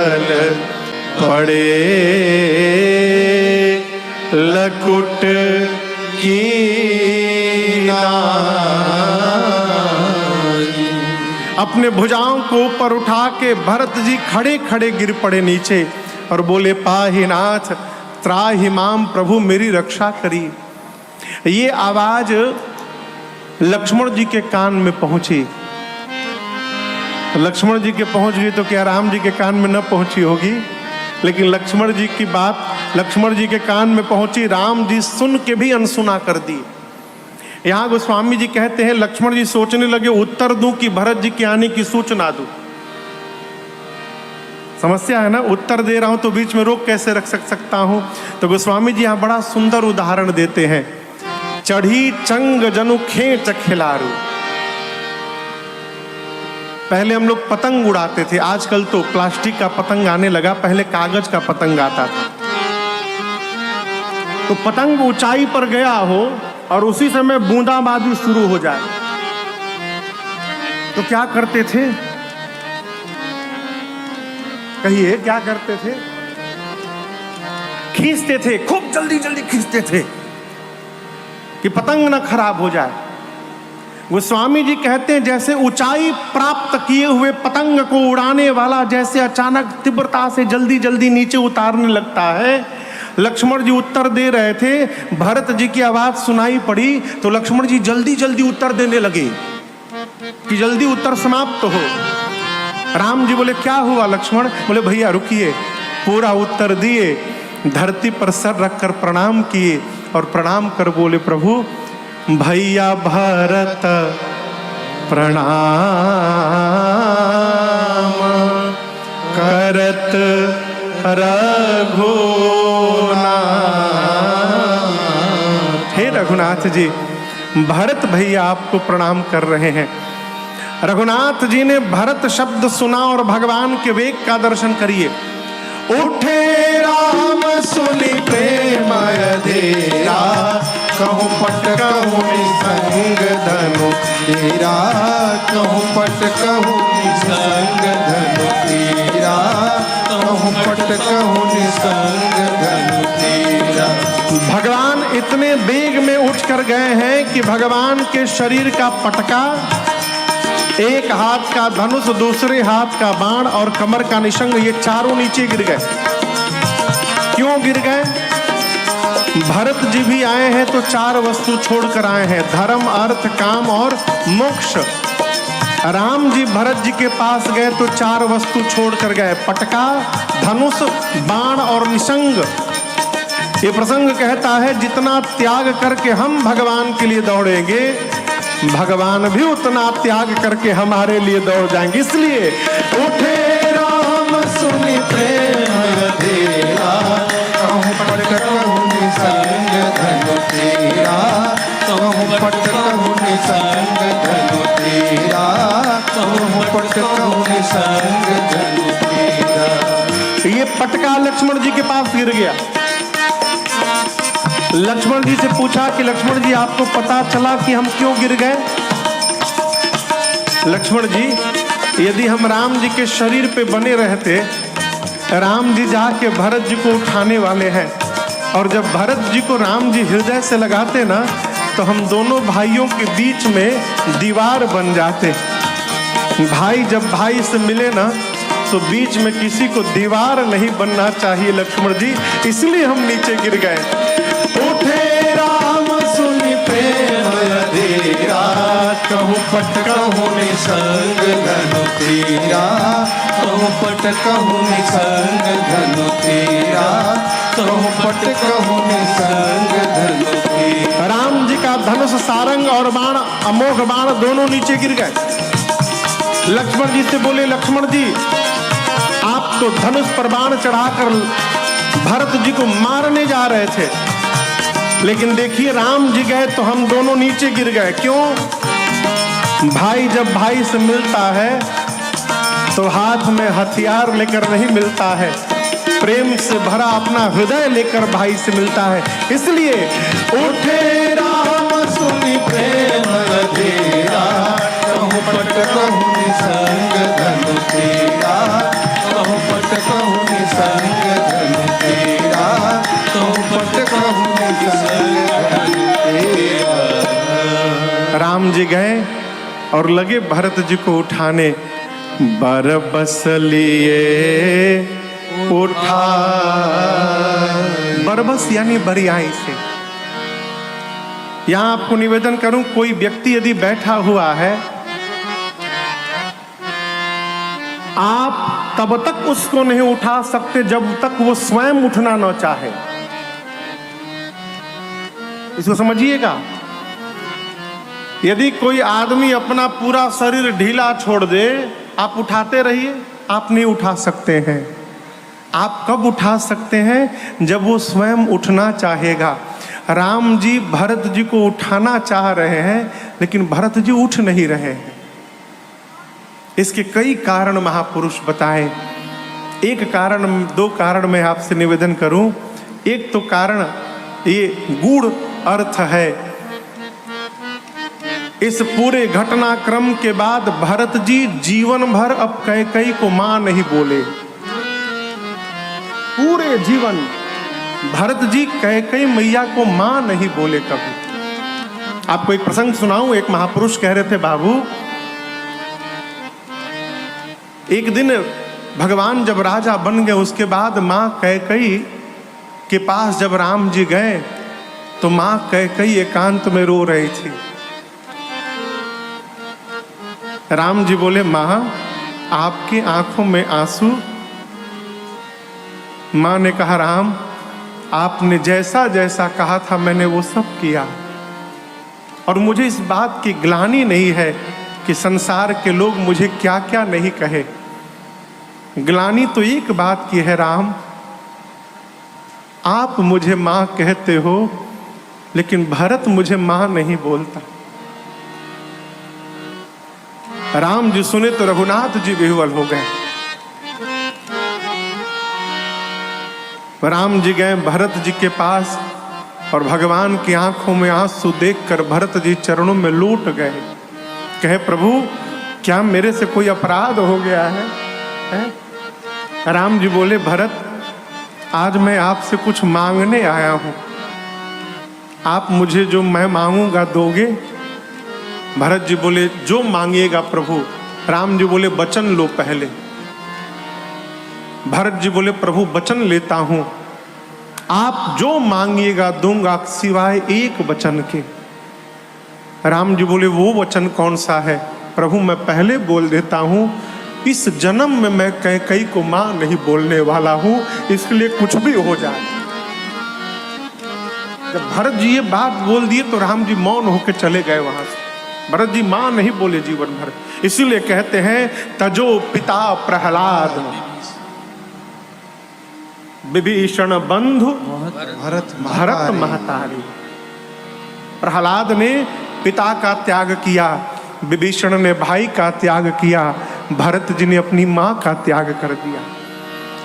बल पड़े लकुट की नाई। अपने भुजाओं को ऊपर उठा के भरत जी खड़े खड़े गिर पड़े नीचे और बोले, पाहि नाथ त्राहि माम, प्रभु मेरी रक्षा करी। ये आवाज लक्ष्मण जी के कान में पहुंची। लक्ष्मण जी के पहुंच गई तो क्या राम जी के कान में न पहुंची होगी? लेकिन लक्ष्मण जी की बात लक्ष्मण जी के कान में पहुंची, राम जी सुन के भी अनसुना कर दी। यहां गोस्वामी जी कहते हैं, लक्ष्मण जी सोचने लगे उत्तर दूं कि भरत जी के आने की सूचना दूं। समस्या है ना, उत्तर दे रहा हूं तो बीच में रोक कैसे रख सकता हूं? तो गोस्वामी जी यहां बड़ा सुंदर उदाहरण देते हैं, चढ़ी चंग जनु खेच खिलारू। पहले हम लोग पतंग उड़ाते थे, आजकल तो प्लास्टिक का पतंग आने लगा, पहले कागज का पतंग आता था। तो पतंग ऊंचाई पर गया हो और उसी समय बूंदाबांदी शुरू हो जाए तो क्या करते थे? कहिए क्या करते थे? खींचते थे, खूब जल्दी जल्दी खींचते थे कि पतंग ना खराब हो जाए। गोस्वामी जी कहते हैं, जैसे ऊंचाई प्राप्त किए हुए पतंग को उड़ाने वाला जैसे अचानक तीव्रता से जल्दी जल्दी नीचे उतारने लगता है, लक्ष्मण जी उत्तर दे रहे थे, भरत जी की आवाज सुनाई पड़ी तो लक्ष्मण जी जल्दी जल्दी उत्तर देने लगे कि जल्दी उत्तर समाप्त हो। राम जी बोले, क्या हुआ लक्ष्मण? बोले, भैया रुकिए। पूरा उत्तर दिए, धरती पर सर रखकर प्रणाम किए और प्रणाम कर बोले, प्रभु भैया भरत प्रणाम करत रघुनाथ। हे रघुनाथ जी, भरत भैया आपको प्रणाम कर रहे हैं। रघुनाथ जी ने भरत शब्द सुना और भगवान के वेग का दर्शन करिए। उठे राम सुनि प्रेम अधेरा, कहूँ पट कहूँ निसंग धनु तेरा, कहूँ पट कहूँ निसंग धनु तेरा, कहूँ पट कहूँ निसंग धनु तेरा। भगवान इतने वेग में उठ कर गए हैं कि भगवान के शरीर का पटका, एक हाथ का धनुष, दूसरे हाथ का बाण और कमर का निशंग, ये चारों नीचे गिर गए। क्यों गिर गए? भरत जी भी आए हैं तो चार वस्तु छोड़कर आए हैं, धर्म अर्थ काम और मोक्ष। राम जी भरत जी के पास गए तो चार वस्तु छोड़कर गए, पटका, धनुष, बाण और निशंग। ये प्रसंग कहता है, जितना त्याग करके हम भगवान के लिए दौड़ेंगे, भगवान भी उतना त्याग करके हमारे लिए दौड़ जाएंगे। इसलिए उठे राम सुनि प्रेम अधेरा, कहूँ पट कहूँ निसंग धनु तेरा, कहूँ पट कहूँ निसंग धनु तेरा, कहूँ पट कहूँ निसंग धनु तेरा। ये पटका लक्ष्मण जी के पास गिर गया। लक्ष्मण जी से पूछा कि लक्ष्मण जी आपको पता चला कि हम क्यों गिर गए? लक्ष्मण जी, यदि हम राम जी के शरीर पे बने रहते, राम जी जाके भरत जी को उठाने वाले हैं और जब भरत जी को राम जी हृदय से लगाते ना तो हम दोनों भाइयों के बीच में दीवार बन जाते। भाई जब भाई से मिले ना तो बीच में किसी को दीवार नहीं बनना चाहिए लक्ष्मण जी, इसलिए हम नीचे गिर गए। उठे राम सुनि प्रेम अधेरा, कहूँ पट कहूँ निसंग धनु तेरा, कहूँ पट कहूँ निसंग धनु तेरा, कहूँ पट कहूँ निसंग धनु तेरा। राम जी का धनुष, सारंग और बाण, अमोघ बाण दोनों नीचे गिर गए। लक्ष्मण जी से बोले, लक्ष्मण जी आप तो धनुष पर बाण चढ़ाकर भरत जी को मारने जा रहे थे, लेकिन देखिए राम जी गए तो हम दोनों नीचे गिर गए। क्यों? भाई जब भाई से मिलता है तो हाथ में हथियार लेकर नहीं मिलता है, प्रेम से भरा अपना हृदय लेकर भाई से मिलता है। इसलिए उठे राम सुनि प्रेम अधेरा, कहूँ पट कहूँ निसंग धनु तेरा, कहूँ पट कहूँ राम जी गए और लगे भरत जी को उठाने। बरबस लिए उठा, बरबस यानी बरियाई से। यहां आपको निवेदन करूं, कोई व्यक्ति यदि बैठा हुआ है, आप तब तक उसको नहीं उठा सकते जब तक वो स्वयं उठना न चाहे। इसको समझिएगा। यदि कोई आदमी अपना पूरा शरीर ढीला छोड़ दे, आप उठाते रहिए, आप नहीं उठा सकते हैं। आप कब उठा सकते हैं? जब वो स्वयं उठना चाहेगा। राम जी भरत जी को उठाना चाह रहे हैं, लेकिन भरत जी उठ नहीं रहे हैं। इसके कई कारण महापुरुष बताए। एक कारण, दो कारण मैं आपसे निवेदन करूं। एक तो कारण ये गूढ़ अर्थ है। इस पूरे घटनाक्रम के बाद भरत जी जीवन भर अब कैकेयी को मां नहीं बोले। पूरे जीवन भरत जी कैकेयी मैया को मां नहीं बोले कभी। आपको एक प्रसंग सुनाऊं। एक महापुरुष कह रहे थे, बाबू एक दिन भगवान जब राजा बन गए, उसके बाद मां कैकेयी के पास जब राम जी गए तो मां कैकेयी एकांत में रो रही थी। राम जी बोले, मां आपकी आंखों में आंसू? मां ने कहा, राम आपने जैसा जैसा कहा था मैंने वो सब किया, और मुझे इस बात की ग्लानि नहीं है कि संसार के लोग मुझे क्या क्या नहीं कहे। ग्लानि तो एक बात की है, राम आप मुझे मां कहते हो, लेकिन भरत मुझे मां नहीं बोलता। राम जी सुने तो रघुनाथ जी विह्वल हो गए। राम जी गए भरत जी के पास और भगवान की आंखों में आंसू देखकर भरत जी चरणों में लौट गए। कहे, प्रभु क्या मेरे से कोई अपराध हो गया है? राम जी बोले, भरत आज मैं आपसे कुछ मांगने आया हूं, आप मुझे जो मैं मांगूंगा दोगे? भरत जी बोले, जो मांगिएगा प्रभु। राम जी बोले, वचन लो पहले। भरत जी बोले, प्रभु वचन लेता हूं, आप जो मांगिएगा दूंगा सिवाय एक वचन के। राम जी बोले, वो वचन कौन सा है? प्रभु मैं पहले बोल देता हूं, इस जन्म में मैं कैकेयी को मां नहीं बोलने वाला हूं, इसलिए कुछ भी हो जाए। जब भरत जी ये बात बोल दिए तो राम जी मौन होकर चले गए वहां से। भरत जी मां नहीं बोले जीवन भर। इसीलिए कहते हैं, तजो पिता प्रहलाद विभीषण बंधु भरत महतारी। प्रहलाद ने पिता का त्याग किया, विभीषण ने भाई का त्याग किया, भरत जी ने अपनी मां का त्याग कर दिया।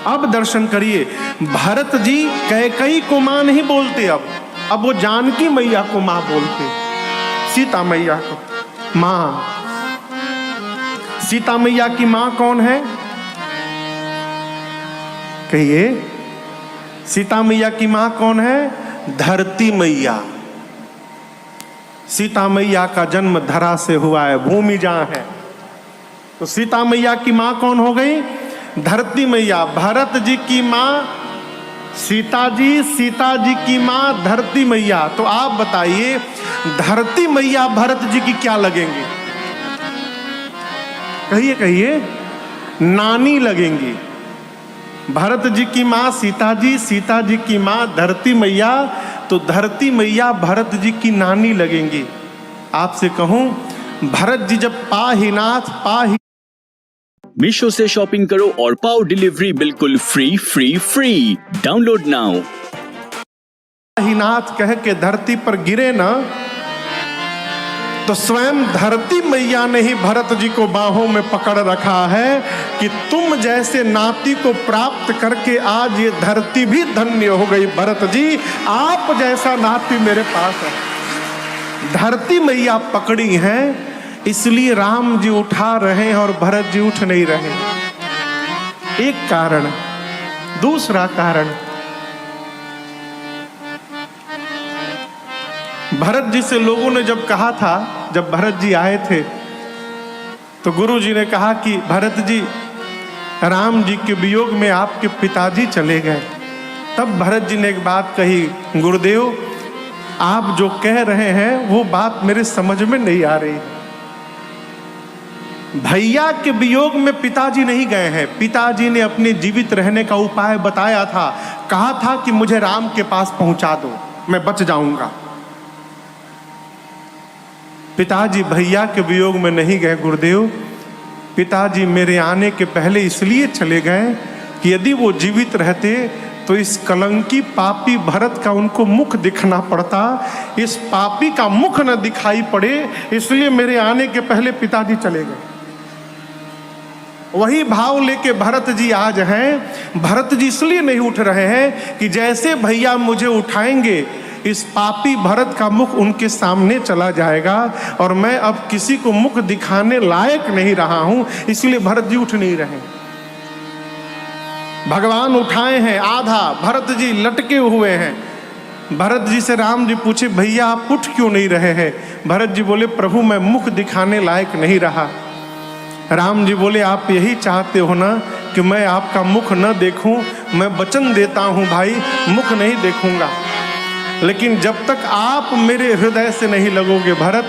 अब दर्शन करिए, भरत जी कैकेयी को मां नहीं बोलते। अब वो जानकी मैया को मां बोलते, सीता मैया को मां। सीता मैया की मां कौन है? कहिए, सीता मैया की मां कौन है? धरती मैया। सीता मैया का जन्म धरा से हुआ है, भूमि जहां है। तो सीता मैया की मां कौन हो गई? धरती मैया। भरत जी की मां सीता जी, सीता जी की मां धरती मैया। तो आप बताइए, धरती मैया भरत जी की क्या लगेंगी? कहिए कहिए, नानी लगेंगी। भरत जी की मां सीता जी, सीता जी की मां धरती मैया, तो धरती मैया भरत जी की नानी लगेंगी। आपसे कहूं, भरत जी जब पाहीनाथ पाही मीशो से शॉपिंग करो और पाओ डिलीवरी बिल्कुल फ्री। Download now. पाहीनाथ कह के धरती पर गिरे ना, तो स्वयं धरती मैया ने ही भरत जी को बाहों में पकड़ रखा है कि तुम जैसे नाती को प्राप्त करके आज ये धरती भी धन्य हो गई। भरत जी, आप जैसा नाती मेरे पास है। धरती मैया पकड़ी हैं, इसलिए राम जी उठा रहे हैं और भरत जी उठ नहीं रहे। एक कारण। दूसरा कारण, भरत जी से लोगों ने जब कहा था जब भरत जी आए थे तो गुरु जी ने कहा कि भरत जी, राम जी के वियोग में आपके पिताजी चले गए। तब भरत जी ने एक बात कही, गुरुदेव आप जो कह रहे हैं वो बात मेरे समझ में नहीं आ रही। भैया के वियोग में पिताजी नहीं गए हैं, पिताजी ने अपने जीवित रहने का उपाय बताया था, कहा था कि मुझे राम के पास पहुंचा दो, मैं बच जाऊंगा। पिताजी भैया के वियोग में नहीं गए गुरुदेव, पिताजी मेरे आने के पहले इसलिए चले गए कि यदि वो जीवित रहते तो इस कलंकी पापी भरत का उनको मुख दिखना पड़ता, इस पापी का मुख न दिखाई पड़े, इसलिए मेरे आने के पहले पिताजी चले गए। वही भाव लेके भरत जी आज हैं। भरत जी इसलिए नहीं उठ रहे हैं कि जैसे भैया मुझे उठाएंगे इस पापी भरत का मुख उनके सामने चला जाएगा और मैं अब किसी को मुख दिखाने लायक नहीं रहा हूं, इसलिए भरत जी उठ नहीं रहे। भगवान उठाए हैं आधा, भरत जी लटके हुए हैं। भरत जी से राम जी पूछे, भैया आप उठ क्यों नहीं रहे हैं? भरत जी बोले, प्रभु मैं मुख दिखाने लायक नहीं रहा। राम जी बोले, आप यही चाहते हो ना कि मैं आपका मुख न देखूं? मैं वचन देता हूं भाई, मुख नहीं देखूंगा, लेकिन जब तक आप मेरे हृदय से नहीं लगोगे भरत,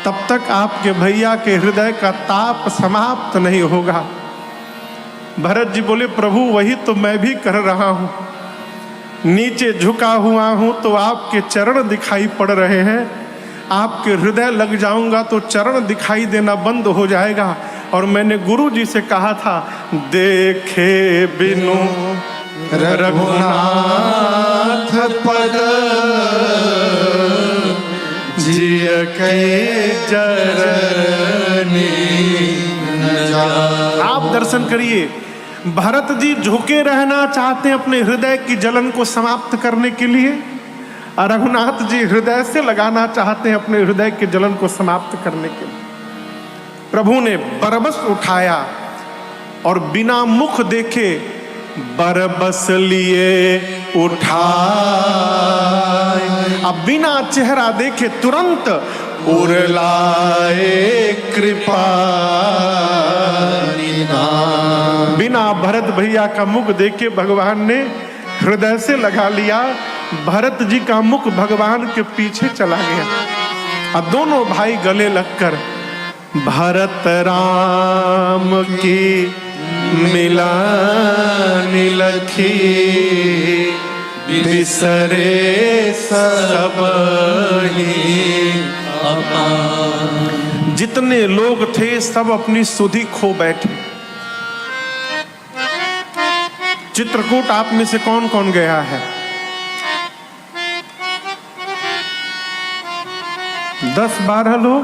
तब तक आपके भैया के हृदय का ताप समाप्त नहीं होगा। भरत जी बोले, प्रभु वही तो मैं भी कर रहा हूं, नीचे झुका हुआ हूं तो आपके चरण दिखाई पड़ रहे हैं, आपके हृदय लग जाऊंगा तो चरण दिखाई देना बंद हो जाएगा। और मैंने गुरु जी से कहा था, देखे बिनु रघुनाथ पद जिय के चरनी न जाए। आप दर्शन करिए, भरत जी झुके रहना चाहते हैं अपने हृदय की जलन को समाप्त करने के लिए, और रघुनाथ जी हृदय से लगाना चाहते हैं अपने हृदय के जलन को समाप्त करने के लिए। प्रभु ने बरबस उठाया और बिना मुख देखे बरबस लिए उठाए, अब बिना चेहरा देखे तुरंत उरलाए कृपा निधान। बिना भरत भैया का मुख देखे भगवान ने हृदय से लगा लिया, भरत जी का मुख भगवान के पीछे चला गया। अब दोनों भाई गले लगकर भरत राम की मिलानी लखी बिसरे सब ही अपान। जितने लोग थे सब अपनी सुधि खो बैठे। चित्रकूट आप में से कौन कौन गया है? 10-12 लोग।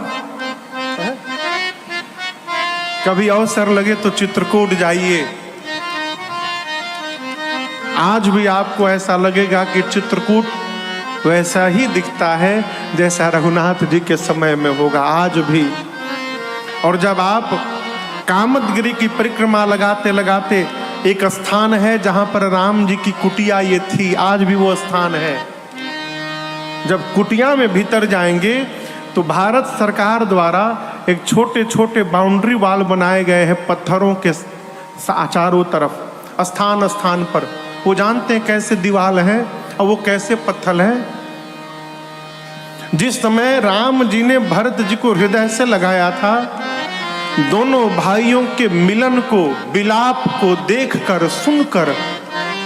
कभी अवसर लगे तो चित्रकूट जाइए। आज भी आपको ऐसा लगेगा कि चित्रकूट वैसा ही दिखता है जैसा रघुनाथ जी के समय में होगा, आज भी। और जब आप कामदगिरी की परिक्रमा लगाते लगाते एक स्थान है जहां पर राम जी की कुटिया ये थी, आज भी वो स्थान है। जब कुटिया में भीतर जाएंगे तो भारत सरकार द्वारा एक छोटे छोटे बाउंड्री वाल बनाए गए हैं पत्थरों के चारों तरफ, स्थान स्थान पर। वो जानते हैं कैसे दीवाल है और वो कैसे पत्थर है। जिस समय राम जी ने भरत जी को हृदय से लगाया था, दोनों भाइयों के मिलन को, विलाप को देखकर सुनकर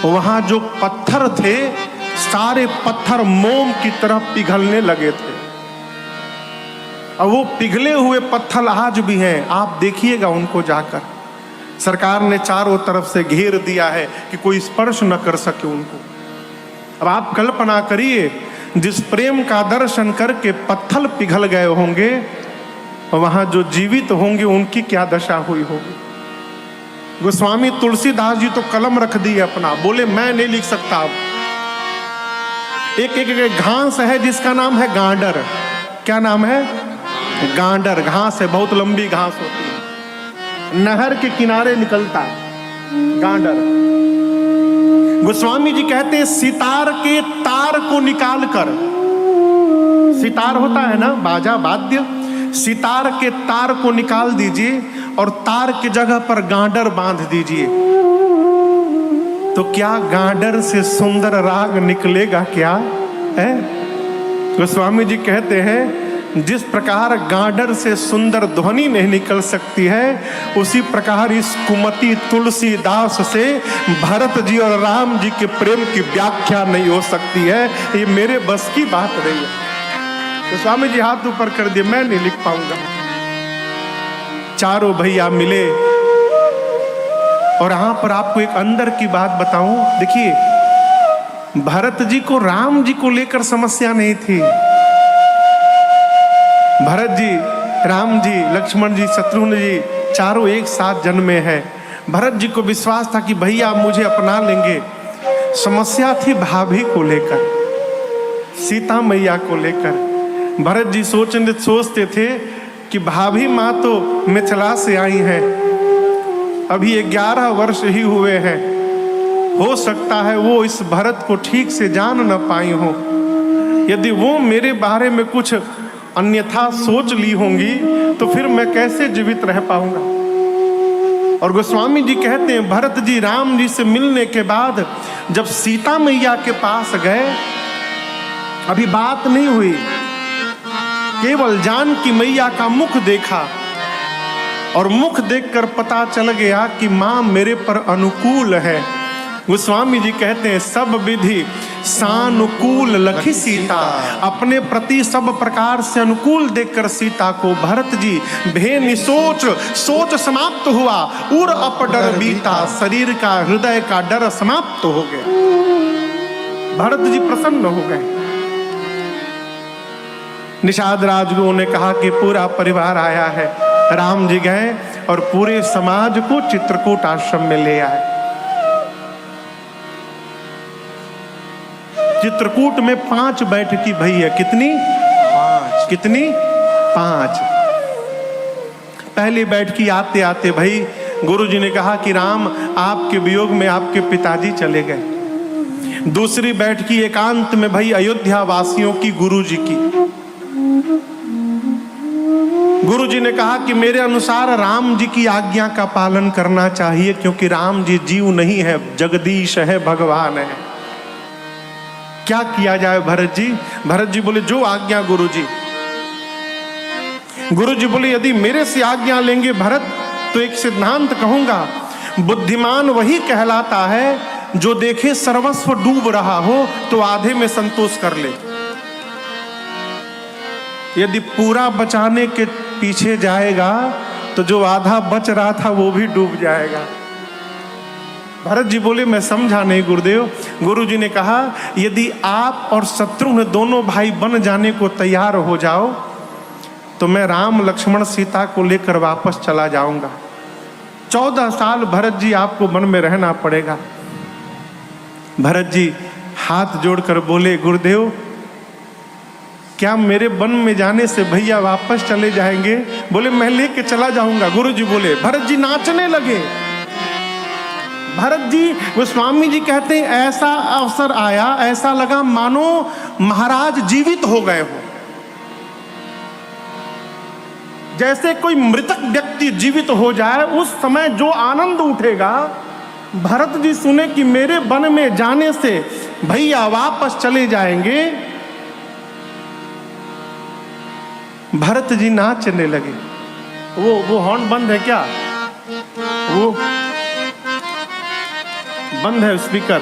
वहां जो पत्थर थे सारे पत्थर मोम की तरह पिघलने लगे थे। और वो पिघले हुए पत्थर आज भी हैं, आप देखिएगा उनको जाकर। सरकार ने चारों तरफ से घेर दिया है कि कोई स्पर्श न कर सके उनको। अब आप कल्पना करिए, जिस प्रेम का दर्शन करके पत्थर पिघल गए होंगे, वहां जो जीवित होंगे उनकी क्या दशा हुई होगी। गोस्वामी तुलसीदास जी तो कलम रख दी अपना, बोले मैं नहीं लिख सकता। अब एक घास है जिसका नाम है गांडर। क्या नाम है? गांडर घास है, बहुत लंबी घास होती है, नहर के किनारे निकलता है गांडर। गोस्वामी जी कहते हैं सितार के तार को निकाल कर, सितार होता है ना बाजा वाद्य, सितार के तार को निकाल दीजिए और तार की जगह पर गांडर बांध दीजिए, तो क्या गांडर से सुंदर राग निकलेगा क्या है? गोस्वामी जी कहते हैं जिस प्रकार गांडर से सुंदर ध्वनि नहीं निकल सकती है, उसी प्रकार इस कुमति तुलसीदास से भरत जी और राम जी के प्रेम की व्याख्या नहीं हो सकती है। ये मेरे बस की बात नहीं है। तो स्वामी जी हाथ ऊपर कर दिए, मैं नहीं लिख पाऊंगा। चारों भैया मिले और यहां पर आपको एक अंदर की बात बताऊं। देखिए, भरत जी को राम जी को लेकर समस्या नहीं थी। भरत जी, राम जी, लक्ष्मण जी, शत्रुघ्न जी चारों एक साथ जन्मे हैं। भरत जी को विश्वास था कि भैया मुझे अपना लेंगे। समस्या थी भाभी को लेकर, सीता मैया को लेकर। भरत जी सोचते थे कि भाभी माँ तो मिथिला से आई हैं, अभी 11 वर्ष ही हुए हैं, हो सकता है वो इस भरत को ठीक से जान न पाई हो। यदि वो मेरे बारे में कुछ अन्यथा सोच ली होंगी तो फिर मैं कैसे जीवित रह पाऊंगा। और गोस्वामी जी कहते हैं भरत जी राम जी से मिलने के बाद जब सीता मैया के पास गए, अभी बात नहीं हुई, केवल जानकी मैया का मुख देखा और मुख देखकर पता चल गया कि माँ मेरे पर अनुकूल है। गोस्वामी जी कहते हैं सब विधि सानुकूल लखी सीता, अपने प्रति सब प्रकार से अनुकूल देखकर सीता को भरत जी भे सोच समाप्त हुआ, उर अपडर बीता, शरीर का हृदय का डर समाप्त हो गया। भरत जी प्रसन्न हो गए। निषाद राजगुरु ने कहा कि पूरा परिवार आया है। राम जी गए और पूरे समाज को चित्रकूट आश्रम में ले आए। चित्रकूट में 5 बैठकी भई है। कितनी? 5। कितनी? 5। पहली बैठकी आते आते भाई गुरु जी ने कहा कि राम आपके वियोग में आपके पिताजी चले गए। दूसरी बैठकी एकांत में भाई अयोध्या वासियों की, गुरु जी की। गुरु जी ने कहा कि मेरे अनुसार राम जी की आज्ञा का पालन करना चाहिए, क्योंकि राम जी जीव नहीं है, जगदीश है, भगवान है। क्या किया जाए भरत जी? भरत जी बोले जो आज्ञा गुरु जी। गुरु जी बोले यदि मेरे से आज्ञा लेंगे भरत तो एक सिद्धांत कहूंगा, बुद्धिमान वही कहलाता है जो देखे सर्वस्व डूब रहा हो तो आधे में संतोष कर ले। यदि पूरा बचाने के पीछे जाएगा तो जो आधा बच रहा था वो भी डूब जाएगा। भरत जी बोले मैं समझा नहीं गुरुदेव। गुरु जी ने कहा यदि आप और शत्रुघ्न दोनों भाई बन जाने को तैयार हो जाओ तो मैं राम लक्ष्मण सीता को लेकर वापस चला जाऊंगा। 14 साल भरत जी आपको वन में रहना पड़ेगा। भरत जी हाथ जोड़कर बोले गुरुदेव क्या मेरे वन में जाने से भैया वापस चले जाएंगे? बोले मैं लेके चला जाऊंगा। गुरु जी बोले, भरत जी नाचने लगे। भरत जी, गोस्वामी जी कहते हैं ऐसा अवसर आया, ऐसा लगा मानो महाराज जीवित हो गए हो। जैसे कोई मृतक व्यक्ति जीवित हो जाए उस समय जो आनंद उठेगा। भरत जी सुने कि मेरे वन में जाने से भैया वापस चले जाएंगे। भरत जी नाचने लगे। वो हॉर्न बंद है क्या? वो बंद है स्पीकर।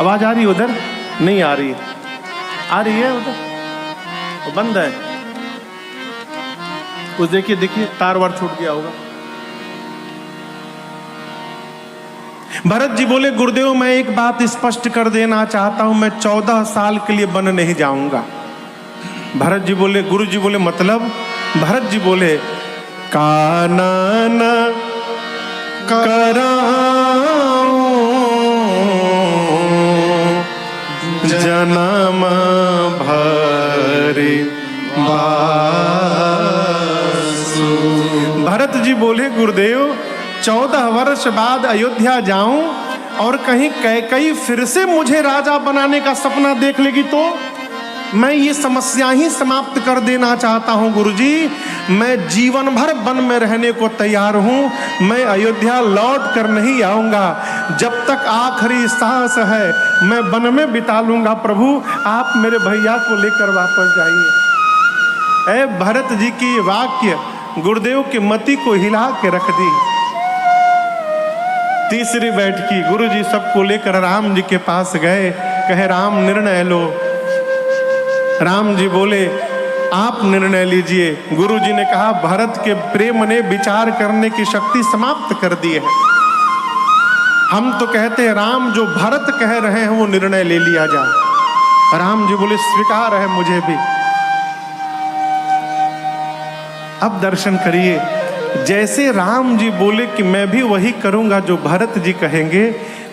आवाज आ रही है उधर? नहीं आ रही। आ रही है उधर? वो बंद है। उस देखिए तार वार छूट गया होगा। भरत जी बोले गुरुदेव मैं एक बात स्पष्ट कर देना चाहता हूं, मैं 14 साल के लिए वन नहीं जाऊंगा। भरत जी बोले, गुरु जी बोले मतलब? भरत जी बोले कानन कराऊं जन्म भरे बासु। भरत जी बोले गुरुदेव 14 वर्ष बाद अयोध्या जाऊं और कहीं कैकई फिर से मुझे राजा बनाने का सपना देख लेगी तो मैं ये समस्या ही समाप्त कर देना चाहता हूँ गुरुजी। मैं जीवन भर वन में रहने को तैयार हूँ, मैं अयोध्या लौट कर नहीं आऊँगा। जब तक आखिरी सांस है मैं वन में बिता लूँगा। प्रभु आप मेरे भैया को लेकर वापस जाइए। ऐ भरत जी की वाक्य गुरुदेव की मति को हिला के रख दी। तीसरी बैठकी गुरुजी सबको लेकर राम जी के पास गए। कहे राम निर्णय लो। राम जी बोले आप निर्णय लीजिए। गुरु जी ने कहा भरत के प्रेम ने विचार करने की शक्ति समाप्त कर दी है। हम तो कहते हैं राम जो भरत कह रहे हैं वो निर्णय ले लिया जाए। राम जी बोले स्वीकार है मुझे भी। अब दर्शन करिए, जैसे राम जी बोले कि मैं भी वही करूंगा जो भरत जी कहेंगे,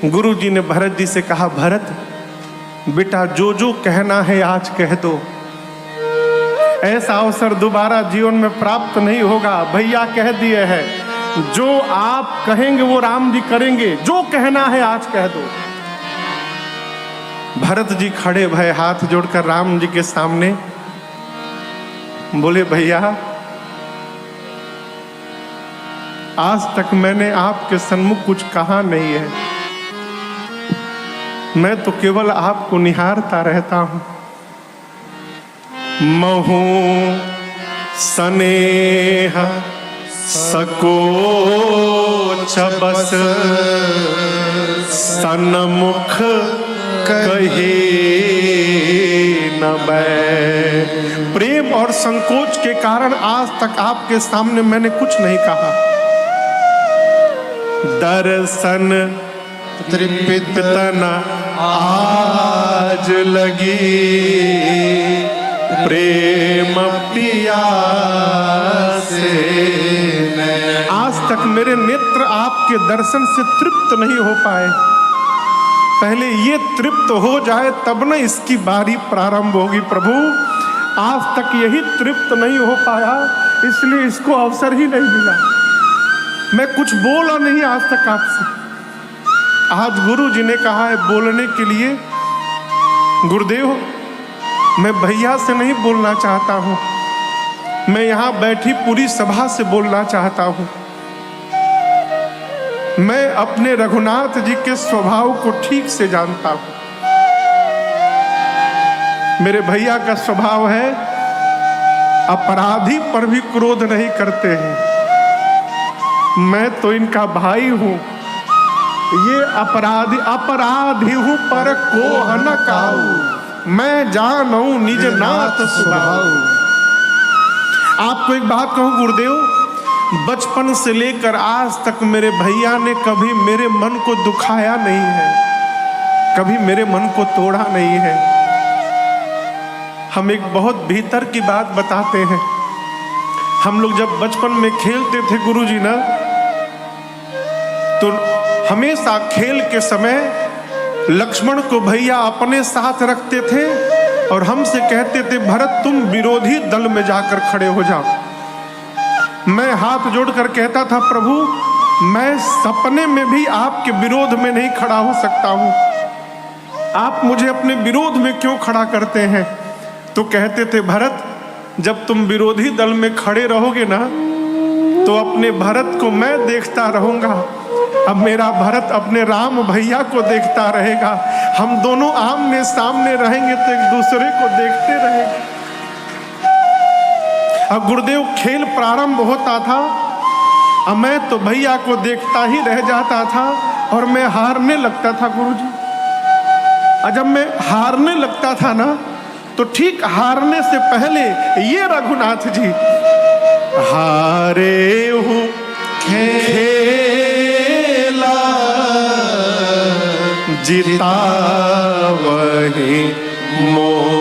गुरु जी ने भरत जी से कहा भरत बेटा जो जो कहना है आज कह दो। ऐसा अवसर दोबारा जीवन में प्राप्त नहीं होगा। भैया कह दिए हैं जो आप कहेंगे वो राम जी करेंगे, जो कहना है आज कह दो। भरत जी खड़े भय हाथ जोड़कर राम जी के सामने बोले भैया आज तक मैंने आपके सन्मुख कुछ कहा नहीं है, मैं तो केवल आपको निहारता रहता हूं। महू स्नेह सकोच बस सन्मुख कहे न बै। प्रेम और संकोच के कारण आज तक आपके सामने मैंने कुछ नहीं कहा। दर्शन तृप्तन आज लगी प्रेम पिया से। आज तक मेरे नेत्र आपके दर्शन से तृप्त नहीं हो पाए। पहले ये तृप्त हो जाए तब न इसकी बारी प्रारंभ होगी। प्रभु आज तक यही तृप्त नहीं हो पाया, इसलिए इसको अवसर ही नहीं मिला। मैं कुछ बोला नहीं आज तक आपसे। आज गुरु जी ने कहा है बोलने के लिए। गुरुदेव मैं भैया से नहीं बोलना चाहता हूँ, मैं यहाँ बैठी पूरी सभा से बोलना चाहता हूँ। मैं अपने रघुनाथ जी के स्वभाव को ठीक से जानता हूँ। मेरे भैया का स्वभाव है अपराधी पर भी क्रोध नहीं करते हैं। मैं तो इनका भाई हूँ, ये अपराधी हूँ पर कोह न काहू, मैं जानू निज नाथ स्वभाव। आपको एक बात कहूँ गुरुदेव, बचपन से लेकर आज तक मेरे भैया ने कभी मेरे मन को दुखाया नहीं है, कभी मेरे मन को तोड़ा नहीं है। हम एक बहुत भीतर की बात बताते हैं। हम लोग जब बचपन में खेलते थे गुरुजी ना, तो हमेशा खेल के समय लक्ष्मण को भैया अपने साथ रखते थे और हमसे कहते थे भरत तुम विरोधी दल में जाकर खड़े हो जाओ। मैं हाथ जोड़कर कहता था प्रभु मैं सपने में भी आपके विरोध में नहीं खड़ा हो सकता हूँ, आप मुझे अपने विरोध में क्यों खड़ा करते हैं। तो कहते थे भरत जब तुम विरोधी दल में खड़े रहोगे ना तो अपने भरत को मैं देखता रहूंगा, अब मेरा भरत अपने राम भैया को देखता रहेगा। हम दोनों आमने सामने रहेंगे तो एक दूसरे को देखते रहेंगे। अब गुरुदेव खेल प्रारंभ होता था, अब मैं तो भैया को देखता ही रह जाता था और मैं हारने लगता था गुरुजी। और जब मैं हारने लगता था ना तो ठीक हारने से पहले ये रघुनाथ जी हारे हूँ खेला जीता वही मोह।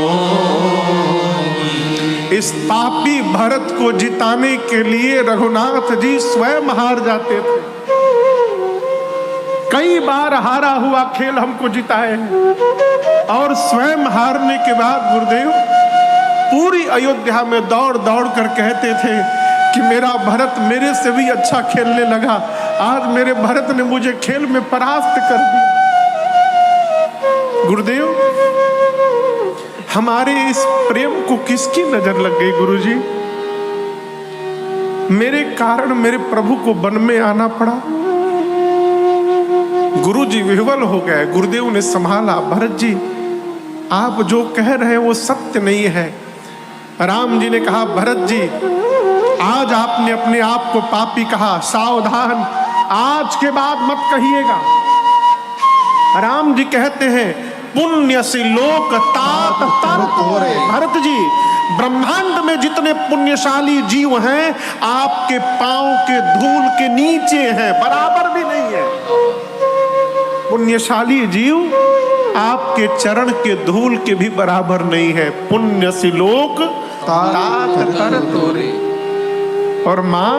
इस पापी भरत को जिताने के लिए रघुनाथ जी स्वयं हार जाते थे। कई बार हारा हुआ खेल हमको जिताए हैं और स्वयं हारने के बाद गुरुदेव पूरी अयोध्या में दौड़ दौड़ कर कहते थे कि मेरा भरत मेरे से भी अच्छा खेलने लगा, आज मेरे भरत ने मुझे खेल में परास्त कर दिया। गुरुदेव हमारे इस प्रेम को किसकी नजर लग गई गुरुजी? मेरे कारण मेरे प्रभु को वन में आना पड़ा। गुरुजी विह्वल हो गए। गुरुदेव ने संभाला, भरत जी आप जो कह रहे हैं वो सत्य नहीं है। राम जी ने कहा, भरत जी आज आपने अपने आप को पापी कहा, सावधान, आज के बाद मत कहिएगा। राम जी कहते हैं, पुण्य से लोक तात तर तोरे। भरत जी ब्रह्मांड में जितने पुण्यशाली जीव हैं आपके पांव के धूल के नीचे हैं, बराबर भी नहीं है। पुण्यशाली जीव आपके चरण के धूल के भी बराबर नहीं है। पुण्य से लोक तात तर तोरे। और मां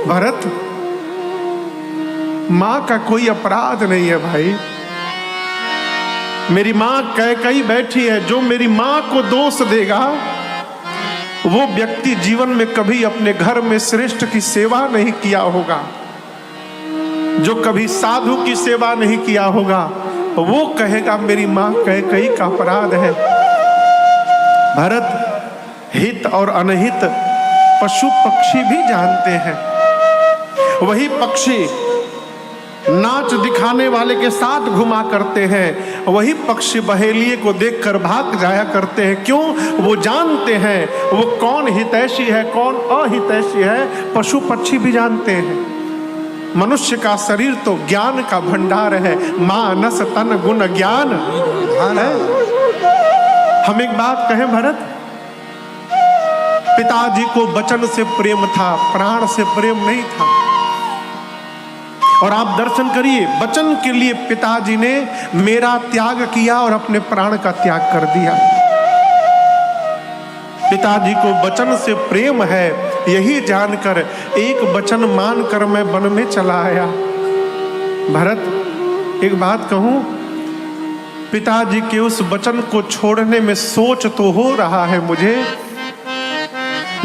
भरत, मां का कोई अपराध नहीं है भाई। मेरी मां कैकई बैठी है, जो मेरी मां को दोष देगा वो व्यक्ति जीवन में कभी अपने घर में श्रेष्ठ की सेवा नहीं किया होगा, जो कभी साधु की सेवा नहीं किया होगा, वो कहेगा मेरी मां कैकई का अपराध है। भरत हित और अनहित पशु पक्षी भी जानते हैं। वही पक्षी नाच दिखाने वाले के साथ घुमा करते हैं, वही पक्षी बहेलिए को देखकर भाग जाया करते हैं। क्यों? वो जानते हैं वो कौन हितैषी है कौन अहितैषी है। पशु पक्षी भी जानते हैं। मनुष्य का शरीर तो ज्ञान का भंडार है। मानस तन गुण ज्ञान है। हम एक बात कहें भरत, पिताजी को वचन से प्रेम था, प्राण से प्रेम नहीं था। और आप दर्शन करिए, वचन के लिए पिताजी ने मेरा त्याग किया और अपने प्राण का त्याग कर दिया। पिताजी को वचन से प्रेम है, यही जानकर एक वचन मानकर मैं वन में चला आया। भरत एक बात कहूं, पिताजी के उस वचन को छोड़ने में सोच तो हो रहा है मुझे,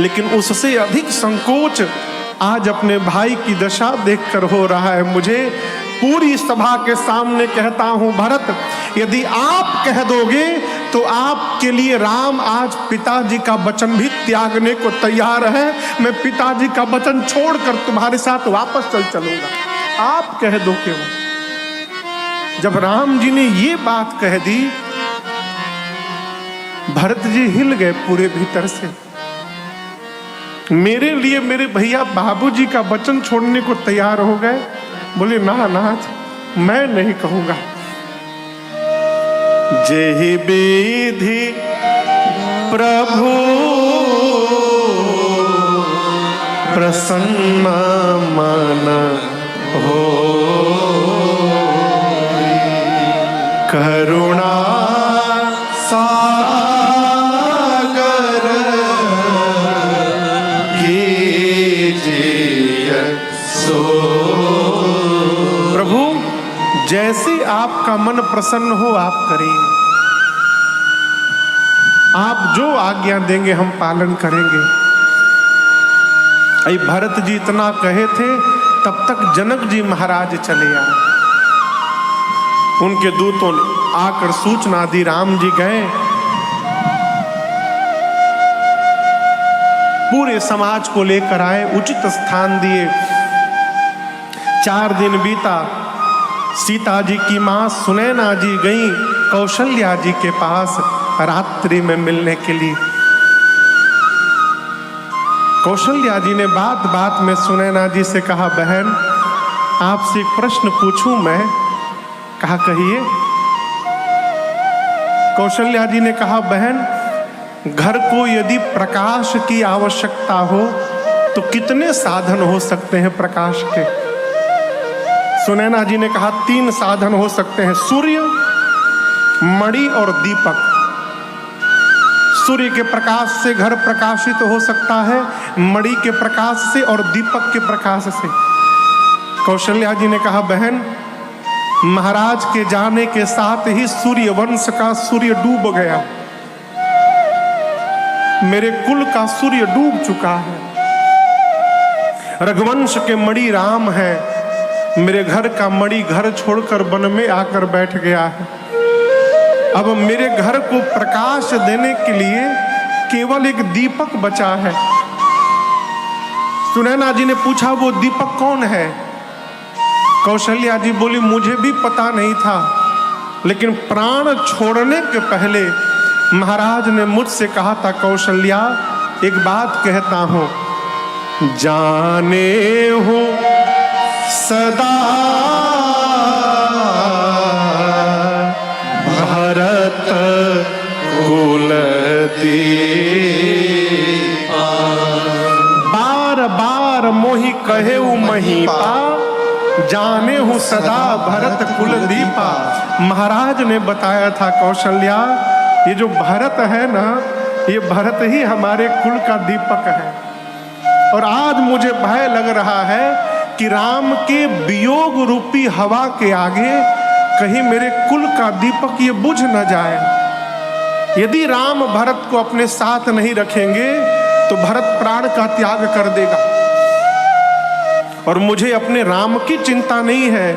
लेकिन उससे अधिक संकोच आज अपने भाई की दशा देखकर हो रहा है मुझे। पूरी सभा के सामने कहता हूं, भरत यदि आप कह दोगे तो आपके लिए राम आज पिताजी का वचन भी त्यागने को तैयार है। मैं पिताजी का वचन छोड़कर तुम्हारे साथ वापस चलूंगा, आप कह दो क्यों। जब राम जी ने ये बात कह दी, भरत जी हिल गए पूरे भीतर से। मेरे लिए मेरे भैया बाबूजी का वचन छोड़ने को तैयार हो गए। बोले ना नाथ, मैं नहीं कहूंगा। जेहि विधि प्रभु प्रसन्न मन हो, करुणा जैसे आपका मन प्रसन्न हो आप करिए। आप जो आज्ञा देंगे हम पालन करेंगे। अरे भरत जी इतना कहे थे, तब तक जनक जी महाराज चले आए। उनके दूतों ने आकर सूचना दी, राम जी गए। पूरे समाज को लेकर आए, उचित स्थान दिए। 4 दिन बीता। सीता जी की मां सुनैना जी गई कौशल्या जी के पास रात्रि में मिलने के लिए। कौशल्या जी ने बात बात में सुनैना जी से कहा, बहन आपसे एक प्रश्न पूछूं मैं। कहा कहिए। कौशल्या जी ने कहा, बहन घर को यदि प्रकाश की आवश्यकता हो तो कितने साधन हो सकते हैं प्रकाश के। सुनैना जी ने कहा 3 साधन हो सकते हैं, सूर्य, मणि और दीपक। सूर्य के प्रकाश से घर प्रकाशित हो सकता है, मणि के प्रकाश से और दीपक के प्रकाश से। कौशल्या जी ने कहा, बहन महाराज के जाने के साथ ही सूर्य वंश का सूर्य डूब गया। मेरे कुल का सूर्य डूब चुका है। रघुवंश के मणि राम है, मेरे घर का मणि घर छोड़कर वन में आकर बैठ गया है। अब मेरे घर को प्रकाश देने के लिए केवल एक दीपक बचा है। सुनैना जी ने पूछा वो दीपक कौन है? कौशल्या जी बोली मुझे भी पता नहीं था, लेकिन प्राण छोड़ने के पहले महाराज ने मुझसे कहा था, कौशल्या एक बात कहता हूं, जाने हो सदा भरत कुल दीपा। बार बार मोहि कहे महीपा, जाने हूं सदा भरत कुल दीपा। महाराज ने बताया था कौशल्या, ये जो भरत है ना, ये भरत ही हमारे कुल का दीपक है। और आज मुझे भय लग रहा है कि राम के वियोग रूपी हवा के आगे कहीं मेरे कुल का दीपक ये बुझ न जाए। यदि राम भरत को अपने साथ नहीं रखेंगे तो भरत प्राण का त्याग कर देगा। और मुझे अपने राम की चिंता नहीं है,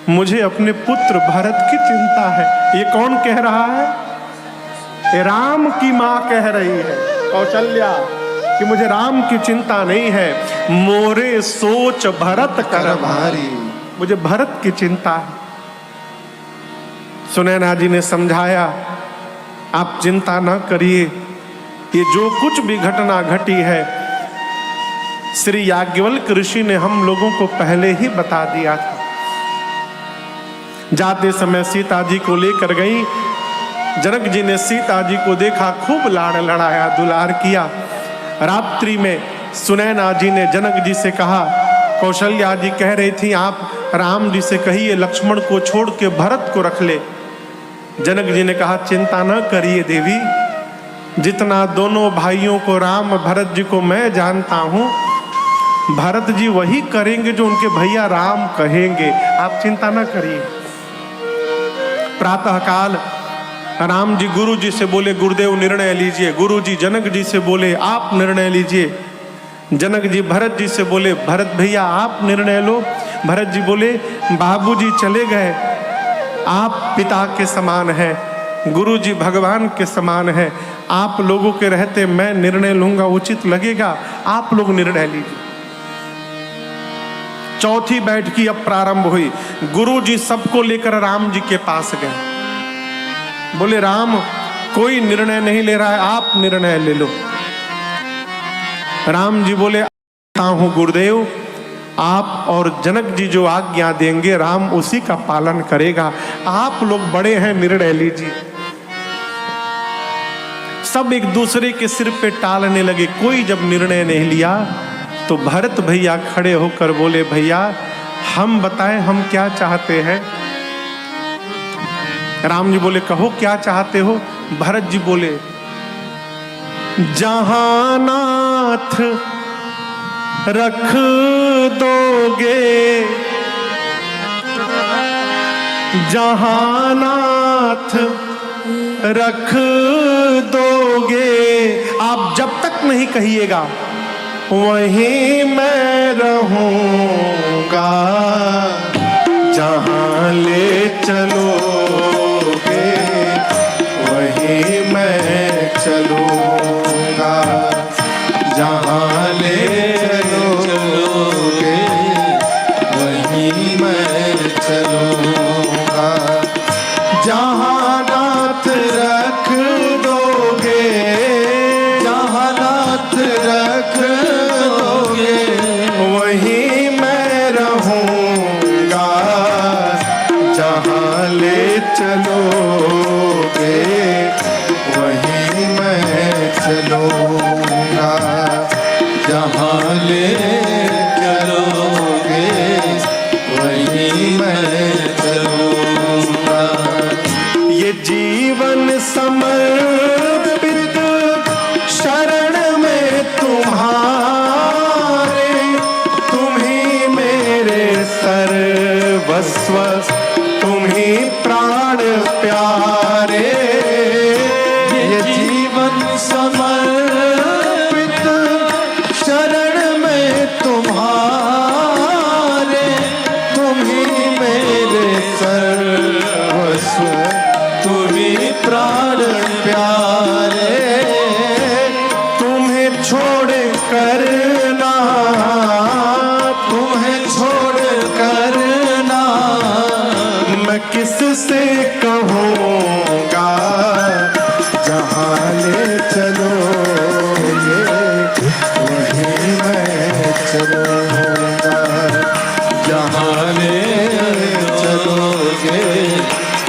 मुझे अपने पुत्र भरत की चिंता है। ये कौन कह रहा है? ये राम की मां कह रही है कौशल्या कि मुझे राम की चिंता नहीं है, मोरे सोच भरत कर भारी। मुझे भरत की चिंता है। सुनैना जी ने समझाया, आप चिंता ना करिए, ये जो कुछ भी घटना घटी है श्री याज्ञवल्क्य ऋषि ने हम लोगों को पहले ही बता दिया था। जाते समय सीता जी को लेकर गई, जनक जी ने सीता जी को देखा, खूब लाड़ लड़ाया, दुलार किया। रात्रि में सुनैना जी ने जनक जी से कहा, कौशल्या जी कह रही थी आप राम जी से कहिए लक्ष्मण को छोड़ के भरत को रख ले। जनक जी ने कहा, चिंता न करिए देवी, जितना दोनों भाइयों को राम भरत जी को मैं जानता हूं, भरत जी वही करेंगे जो उनके भैया राम कहेंगे, आप चिंता न करिए। प्रातःकाल राम जी गुरु जी से बोले, गुरुदेव निर्णय लीजिए। गुरु जी जनक जी से बोले, आप निर्णय लीजिए। जनक जी भरत जी से बोले, भरत भैया आप निर्णय लो। भरत जी बोले, बाबूजी चले गए, आप पिता के समान हैं, गुरु जी भगवान के समान हैं, आप लोगों के रहते मैं निर्णय लूंगा उचित लगेगा, आप लोग निर्णय लीजिए। चौथी बैठकी अब प्रारंभ हुई। गुरु जी सबको लेकर राम जी के पास गए। बोले, राम कोई निर्णय नहीं ले रहा है, आप निर्णय ले लो। राम जी बोले, हूं गुरुदेव, आप और जनक जी जो आज्ञा देंगे राम उसी का पालन करेगा, आप लोग बड़े हैं, निर्णय लीजिए। सब एक दूसरे के सिर पे टालने लगे। कोई जब निर्णय नहीं लिया तो भरत भैया खड़े होकर बोले, भैया हम बताएं हम क्या चाहते हैं। राम जी बोले, कहो क्या चाहते हो। भरत जी बोले, जहां नाथ रख दोगे, जहां नाथ रख दोगे, आप जब तक नहीं कहिएगा वहीं मैं रहूंगा, जहां ले चलोगे वहीं मैं चलूंगा, जहां ले चलोगे वहीं मैं चलूंगा, जहां नाथ रख दोगे, जहां नाथ रख दोगे वहीं मैं रहूंगा, जहां ले चलोगे वहीं मैं चलूंगा, जहां ले चलोगे वहीं मैं चलूंगा। ये जीवन समर्पित शरण में तुम्हारे, तुम ही मेरे सर्वस्व, तुम ही प्राण प्यारे। ये जीवन समर्पित शरण में तुम्हारे, तुम ही मेरे सर्वस्व, तुम प्राण प्यारे, तुम्हें छोड़ कर ना, तुम्हें छोड़ कर ना मैं किससे कहूँगा, जहाँ ले चलोगे वहीं मैं चलूँगा, जहाँ ले चलोगे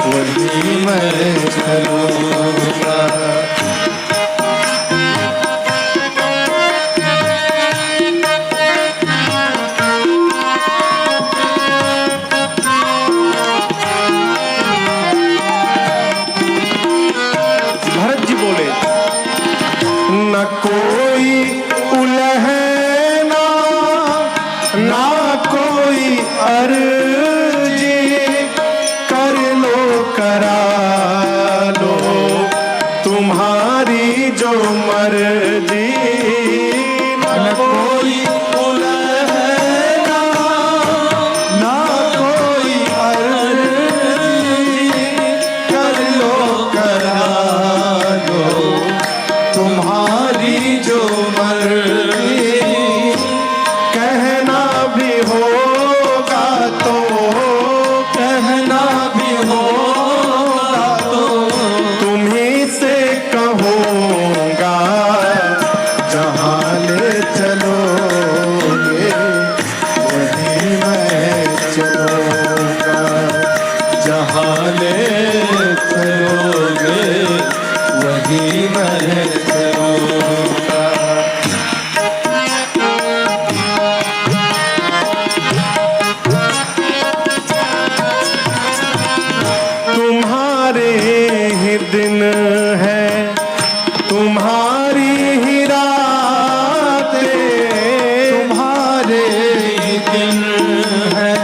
वहीं मैं चलूँगा। भरत जी बोले न कोई उलहना ना कोई अर्जी, कर लो करा लो तुम्हारी जो मर्जी। न कोई उलहना ना कोई अर्जी, कर लो करा लो तुम्हारी जो मर्जी। कहना भी होगा तो, कहना भी होगा तो तुम्ही से कहूँगा, जहाँ ले चलोगे वहीं मैं चलूँगा, जहाँ ले चलोगे वहीं मैं चलूँगा। तुम्हारे ही दिन है, तुम्हारी ही रातें, तुम्हारे ही दिन है,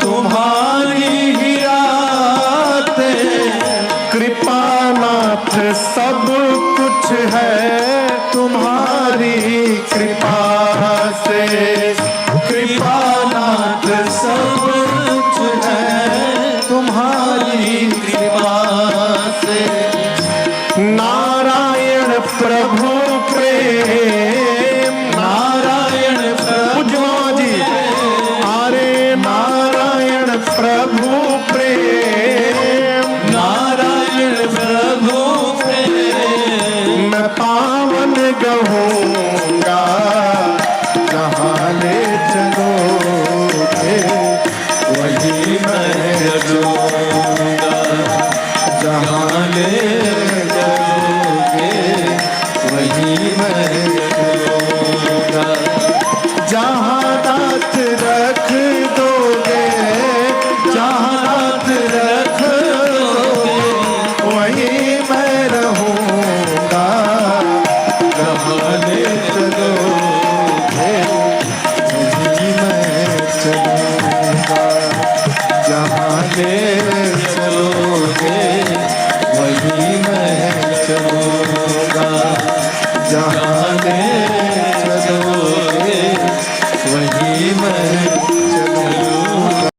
तुम्हारी ही रातें, कृपानाथ सब कुछ है तुम्हारी कृपा से, कृपा